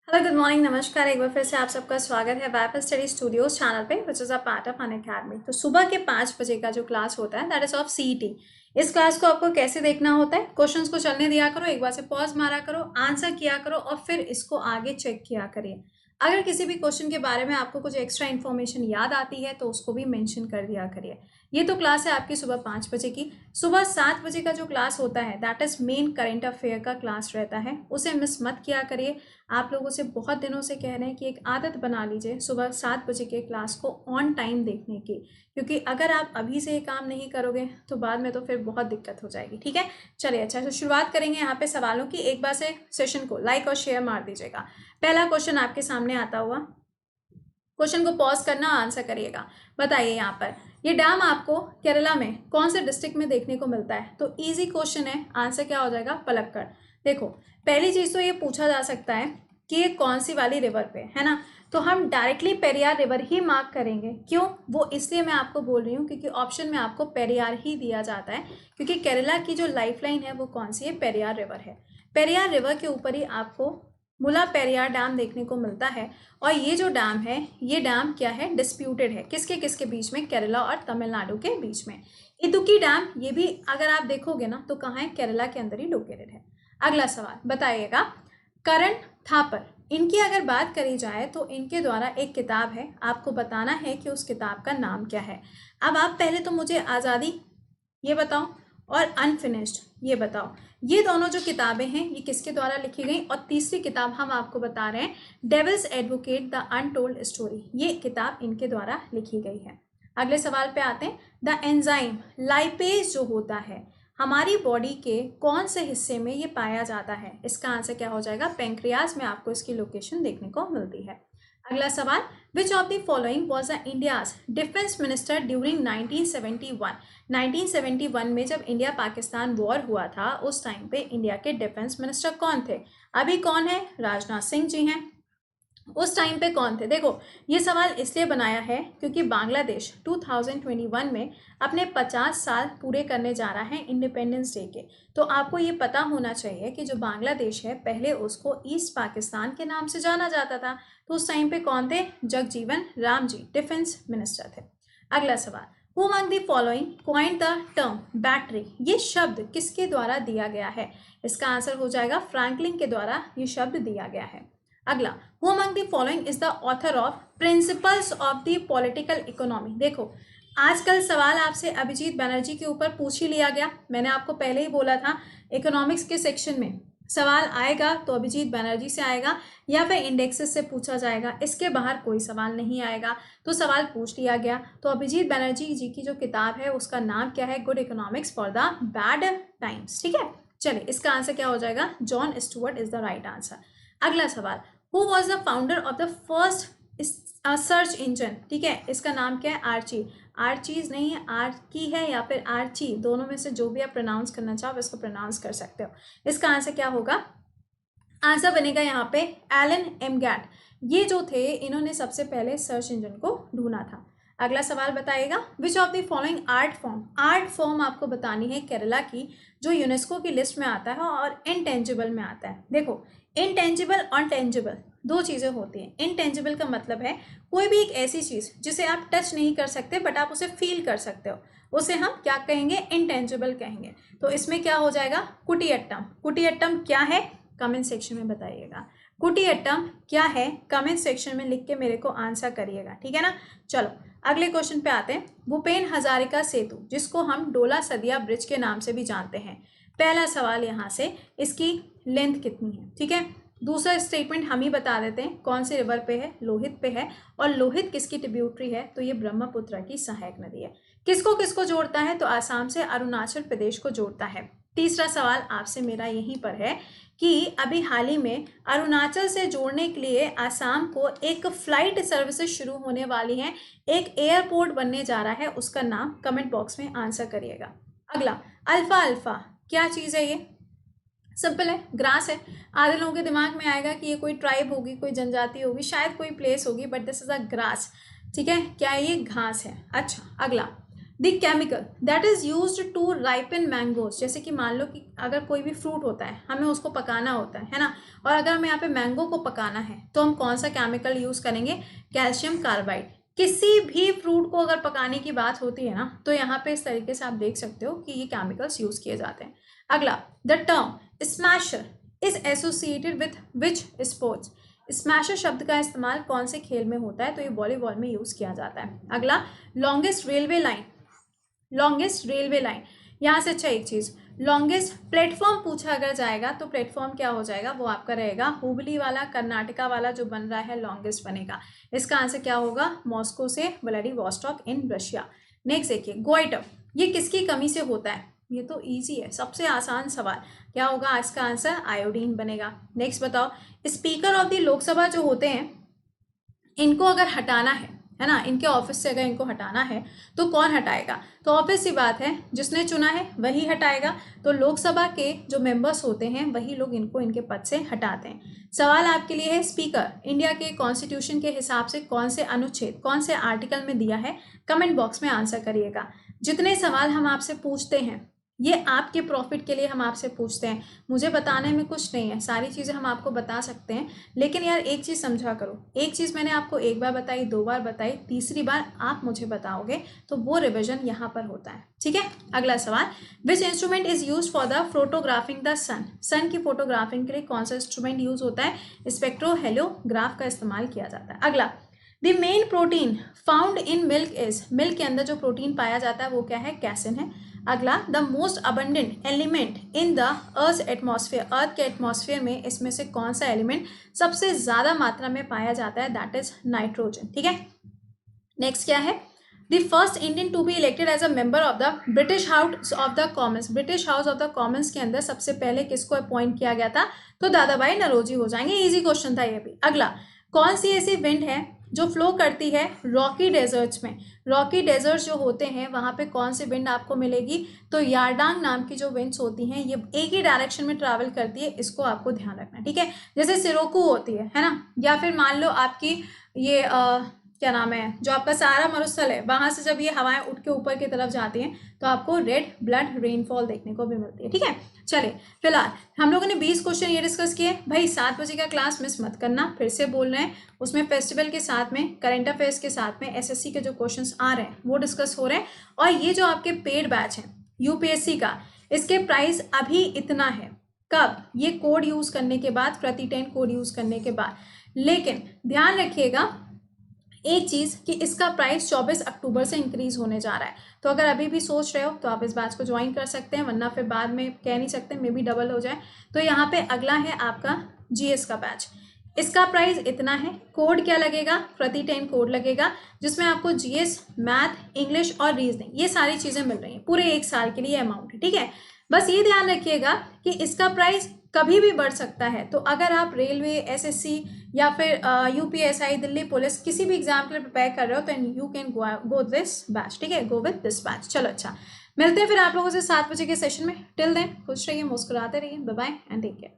Hello good morning नमस्कार। एक बार फिर से आप सबका स्वागत है वैप स्टडी स्टूडियोज चैनल पे which is a part of an academy. तो सुबह के 5 बजे का जो क्लास होता है दैट इज ऑफ सीईटी। इस क्लास को आपको कैसे देखना होता है, क्वेश्चंस को चलने दिया करो, एक बार से पॉज मारा करो, आंसर किया करो और फिर इसको आगे चेक किया करिए। अगर किसी भी क्वेश्चन के बारे में आपको कुछ एक्स्ट्रा इन्फॉर्मेशन याद आती है तो उसको भी मेंशन कर दिया करिए। ये तो क्लास है आपकी सुबह 5 बजे की। सुबह 7 बजे का जो क्लास होता है that is main current affair का क्लास रहता है, उसे मिस मत किया करिए। आप लोगों से बहुत दिनों से कह रहे हैं कि एक आदत बना लीजिए सुबह 7 बजे के क्लास को ऑन टाइम देखने की, क्योंकि अगर आप अभी से ये काम नहीं करोगे तो बाद में तो फिर बहुत दिक्कत हो जाएगी। ठीक है, चलिए अच्छा तो शुरुआत करेंगे यहाँ पे सवालों की। एक बार से सेशन को लाइक और शेयर मार दीजिएगा। पहला क्वेश्चन आपके सामने आता हुआ, क्वेश्चन को पॉज करना, आंसर करिएगा। बताइए यहाँ पर ये डैम आपको केरला में कौन से डिस्ट्रिक्ट में देखने को मिलता है? तो इजी क्वेश्चन है, आंसर क्या हो जाएगा? पलक्कड़। देखो पहली चीज तो ये पूछा जा सकता है कि ये कौन सी वाली रिवर पे है ना, तो हम डायरेक्टली पेरियार रिवर ही मार्क करेंगे। क्यों? वो इसलिए मैं आपको बोल रही हूँ क्योंकि ऑप्शन में आपको पेरियार ही दिया जाता है, क्योंकि केरला की जो लाइफलाइन है वो कौन सी है? पेरियार रिवर है। पेरियार रिवर के ऊपर ही आपको मुला पेरियार डैम देखने को मिलता है। और ये जो डैम है, ये डैम क्या है? डिस्प्यूटेड है। किसके किसके बीच में? केरला और तमिलनाडु के बीच में। इदुक्की डैम ये भी अगर आप देखोगे ना तो कहाँ है? केरला के अंदर ही लोकेटेड है। अगला सवाल बताइएगा, करण थापर, इनकी अगर बात करी जाए तो इनके द्वारा एक किताब है, आपको बताना है कि उस किताब का नाम क्या है। अब आप पहले तो मुझे आज़ादी ये बताओ और अनफिनिश्ड ये बताओ, ये दोनों जो किताबें हैं ये किसके द्वारा लिखी गई? और तीसरी किताब हम आपको बता रहे हैं devil's advocate the untold story, ये किताब इनके द्वारा लिखी गई है। अगले सवाल पे आते हैं, द एंजाइम लाइपेज जो होता है हमारी बॉडी के कौन से हिस्से में ये पाया जाता है? इसका आंसर क्या हो जाएगा? पेंक्रियाज में आपको इसकी लोकेशन देखने को मिलती है। अगला सवाल, which of the following was the India's defence minister during 1971? 1971 में जब इंडिया पाकिस्तान वॉर हुआ था उस टाइम पे इंडिया के डिफेंस मिनिस्टर कौन थे? अभी कौन है? राजनाथ सिंह जी हैं। उस टाइम पे कौन थे? देखो ये सवाल इसलिए बनाया है क्योंकि बांग्लादेश 2021 में अपने 50 साल पूरे करने जा रहा है इंडिपेंडेंस डे के। तो आपको ये पता होना चाहिए कि जो बांग्लादेश है पहले उसको ईस्ट पाकिस्तान के नाम से जाना जाता था। तो उस टाइम पे कौन थे? जगजीवन राम जी डिफेंस मिनिस्टर थे। अगला सवाल, who among the following coined the term battery, ये शब्द किसके द्वारा दिया गया है? इसका आंसर हो जाएगा फ्रैंकलिन के द्वारा ये शब्द दिया गया है। अगला, who among the following is the author of principles of the political economy? देखो आजकल सवाल आपसे अभिजीत बनर्जी के ऊपर पूछ ही लिया गया। मैंने आपको पहले ही बोला था इकोनॉमिक्स के सेक्शन में सवाल आएगा तो अभिजीत बनर्जी से आएगा या फिर इंडेक्सेस से पूछा जाएगा, इसके बाहर कोई सवाल नहीं आएगा। तो सवाल पूछ लिया गया, तो अभिजीत बनर्जी जी की जो किताब है उसका नाम क्या है? Good economics for the bad times. ठीक है, चलिए इसका आंसर क्या हो जाएगा? John Stuart is the right answer. अगला सवाल, who was the founder of the first search engine? ठीक है, इसका नाम क्या है? आर्ची। आर्चीज नहीं है, आर्की है या फिर आर्ची, दोनों में से जो भी आप प्रोनाउंस करना चाहो इसको प्रोनाउंस कर सकते हो। इसका आंसर क्या होगा? आंसर बनेगा यहाँ पे एलन एमगैट। ये जो थे इन्होंने सबसे पहले सर्च इंजन को ढूंढा था। अगला सवाल बताइएगा, which of the following art form, art form आपको बतानी है केरला की जो यूनेस्को की लिस्ट में आता है और इनटेंजिबल में आता है। देखो इनटेंजिबल और टेंजिबल दो चीज़ें होती हैं। इनटेंजिबल का मतलब है कोई भी एक ऐसी चीज़ जिसे आप टच नहीं कर सकते बट आप उसे फील कर सकते हो, उसे हम क्या कहेंगे? इनटेंजिबल कहेंगे। तो इसमें क्या हो जाएगा? कुटियट्टम। कुटियट्टम क्या है? कमेंट सेक्शन में बताइएगा। कुटियट्टम क्या है? कमेंट सेक्शन में लिख के मेरे को आंसर करिएगा, ठीक है ना। चलो अगले क्वेश्चन पे आते हैं, भूपेन हजारिका सेतु जिसको हम डोला सदिया ब्रिज के नाम से भी जानते हैं। पहला सवाल यहाँ से, इसकी लेंथ कितनी है? ठीक है, दूसरा स्टेटमेंट हम ही बता देते हैं कौन से रिवर पे है? लोहित पे है। और लोहित किसकी ट्रिब्यूटरी है? तो ये ब्रह्मपुत्र की सहायक नदी है। किसको किसको जोड़ता है? तो आसाम से अरुणाचल प्रदेश को जोड़ता है। तीसरा सवाल आपसे मेरा यहीं पर है कि अभी हाल ही में अरुणाचल से जोड़ने के लिए आसाम को एक फ्लाइट सर्विसेज शुरू होने वाली है, एक एयरपोर्ट बनने जा रहा है, उसका नाम कमेंट बॉक्स में आंसर करिएगा। अगला, अल्फा अल्फा क्या चीज़ है? ये सिंपल है, ग्रास है। आधे लोगों के दिमाग में आएगा कि ये कोई ट्राइब होगी, कोई जनजाति होगी, शायद कोई प्लेस होगी, but this is a grass. ठीक है, क्या ये घास है? अच्छा अगला, the chemical that is used to ripen mangoes, जैसे कि मान लो कि अगर कोई भी फ्रूट होता है, हमें उसको पकाना होता है ना, और अगर हमें यहाँ पे मैंगो को पकाना है तो हम कौन सा केमिकल यूज करेंगे, कैल्शियम कार्बाइड। किसी भी फ्रूट को अगर पकाने की बात होती है ना, तो यहाँ पे इस तरीके से आप देख सकते हो कि ये केमिकल्स यूज किए जाते हैं। अगला, the term smasher is associated with which sports, smasher शब्द का इस्तेमाल कौन से खेल में होता है, तो ये वॉलीबॉल में यूज किया जाता है। अगला, longest railway line, longest railway line, यहाँ से अच्छा एक चीज, लॉन्गेस्ट प्लेटफॉर्म पूछा अगर जाएगा तो प्लेटफॉर्म क्या हो जाएगा, वो आपका रहेगा हुबली वाला, कर्नाटका वाला जो बन रहा है लॉन्गेस्ट बनेगा। इसका आंसर क्या होगा, मॉस्को से व्लादिवोस्टॉक इन रशिया। नेक्स्ट देखिए, गोइटर, ये किसकी कमी से होता है, ये तो इजी है, सबसे आसान सवाल, क्या होगा इसका आंसर, आयोडीन बनेगा। नेक्स्ट बताओ, स्पीकर ऑफ द लोकसभा जो होते हैं, इनको अगर हटाना है ना, इनके ऑफिस से अगर इनको हटाना है तो कौन हटाएगा, तो ऑब्वियस सी बात है जिसने चुना है वही हटाएगा। तो लोकसभा के जो मेंबर्स होते हैं वही लोग इनको इनके पद से हटाते हैं। सवाल आपके लिए है, स्पीकर इंडिया के कॉन्स्टिट्यूशन के हिसाब से कौन से अनुच्छेद, कौन से आर्टिकल में दिया है, कमेंट बॉक्स में आंसर करिएगा। जितने सवाल हम आपसे पूछते हैं ये आपके प्रॉफिट के लिए हम आपसे पूछते हैं, मुझे बताने में कुछ नहीं है, सारी चीज़ें हम आपको बता सकते हैं, लेकिन यार एक चीज़ समझा करो, एक चीज़ मैंने आपको एक बार बताई, दो बार बताई, तीसरी बार आप मुझे बताओगे तो वो रिविजन यहाँ पर होता है, ठीक है। अगला सवाल, which instrument is use for the photographing the sun, sun की फोटोग्राफिंग के लिए कौन सा इंस्ट्रूमेंट यूज होता है, स्पेक्ट्रोहेलियोग्राफ का इस्तेमाल किया जाता है। अगला, the main protein found in milk is, milk के अंदर जो प्रोटीन पाया जाता है वो क्या है, कैसिन है। अगला, the most abundant element in the earth atmosphere, earth के एटमॉस्फेयर में इसमें से कौन सा एलिमेंट सबसे ज्यादा मात्रा में पाया जाता है, दैट इज नाइट्रोजन, ठीक है। नेक्स्ट क्या है, the first Indian to be elected as a member of the British House of the Commons, British House of the Commons के अंदर सबसे पहले किसको अपॉइंट किया गया था, तो दादा भाई नौरोजी हो जाएंगे, इजी क्वेश्चन था ये भी। अगला, कौन सी ऐसी विंड है जो फ्लो करती है रॉकी डेजर्ट्स में, रॉकी डेजर्ट्स जो होते हैं वहां पे कौन सी विंड आपको मिलेगी, तो यारडांग नाम की जो विंड्स होती हैं ये एक ही डायरेक्शन में ट्रैवल करती है, इसको आपको ध्यान रखना, ठीक है। जैसे सिरोकू होती है ना, या फिर मान लो आपकी ये क्या नाम है, जो आपका सहारा मरुस्थल है, वहां से जब ये हवाएं उठ के ऊपर की तरफ जाती हैं तो आपको रेड ब्लड रेनफॉल देखने को भी मिलती है, ठीक है। चलिए, फिलहाल हम लोगों ने 20 क्वेश्चन ये डिस्कस किए। भाई 7 बजे का क्लास मिस मत करना, फिर से बोल रहे हैं, उसमें फेस्टिवल के साथ में, करंट अफेयर्स के साथ में एसएससी के जो क्वेश्चंस आ रहे हैं वो डिस्कस हो रहे हैं। और ये जो आपके पेड बैच है यूपीएससी का, इसके प्राइस अभी इतना है, कब, ये कोड यूज करने के बाद, प्रति 10 कोड यूज करने के बाद। लेकिन ध्यान रखिएगा एक चीज कि इसका प्राइस 24 अक्टूबर से इंक्रीज होने जा रहा है, तो अगर अभी भी सोच रहे हो तो आप इस बैच को ज्वाइन कर सकते हैं, वरना फिर बाद में कह नहीं सकते, मे बी डबल हो जाए। तो यहाँ पे अगला है आपका जीएस का बैच, इसका प्राइस इतना है, कोड क्या लगेगा, प्रति 10 कोड लगेगा, जिसमें आपको जीएस, मैथ, इंग्लिश और रीजनिंग ये सारी चीजें मिल रही हैं पूरे 1 साल के लिए अमाउंट है, ठीक है। बस ये ध्यान रखिएगा कि इसका प्राइस कभी भी बढ़ सकता है, तो अगर आप रेलवे, एसएससी या फिर यूपीएसआई, दिल्ली पुलिस किसी भी एग्जाम के लिए प्रिपेयर कर रहे हो तो you can go this batch, ठीक है, गो विद दिस बैच। चलो अच्छा, मिलते हैं फिर आप लोगों से 7 बजे के सेशन में। टिल देन खुश रहिए, मुस्कुराते रहिए, bye bye and take care.